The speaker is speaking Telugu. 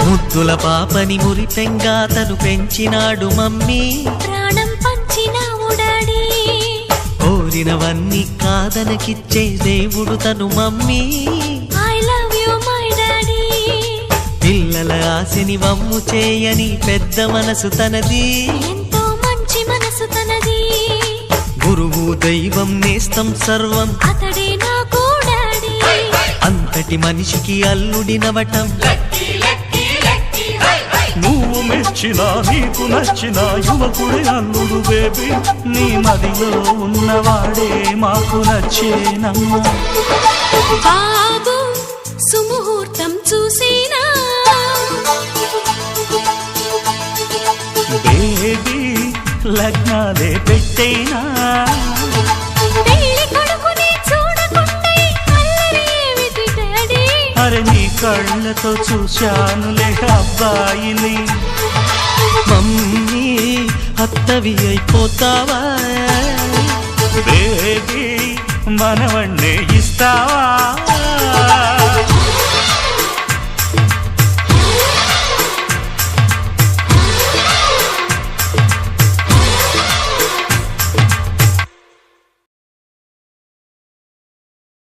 ముద్దుల పాపని మురిపెంగా తను పెంచినాడు మమ్మీ, ప్రాణం పంచినావు డాడీ. కోరినవన్నీ కాదనకిచ్చే దేవుడు తను mummy, I love you my daddy. పిల్లల ఆశని వమ్ము చేయని పెద్ద మనసు తనది, ఎంతో మంచి మనసు తనది. గురువు దైవం నేస్తం సర్వం అతడే నాకు డాడీ. అంతటి మనిషికి అల్లుడినవటం, నువ్వు మెచ్చిన నీకు నచ్చిన యువకుడే అల్లుడు బేబీ, నీ మదిలో ఉన్నవాడే మాకు నచ్చేనమ్మా. బాబు సుముహూర్తం చూసినా, బేబీ లగ్నాలే పెట్టేనా, పెళ్లి కొడుకుని చూడకుంటే అల్లరి ఏమిటి డాడీ. అరే నీ కళ్ళతో చూశానులే అబ్బాయిని. మమ్మీ అత్తవి అయిపోతావా, బేబీ మనవన్నే ఇస్తావా.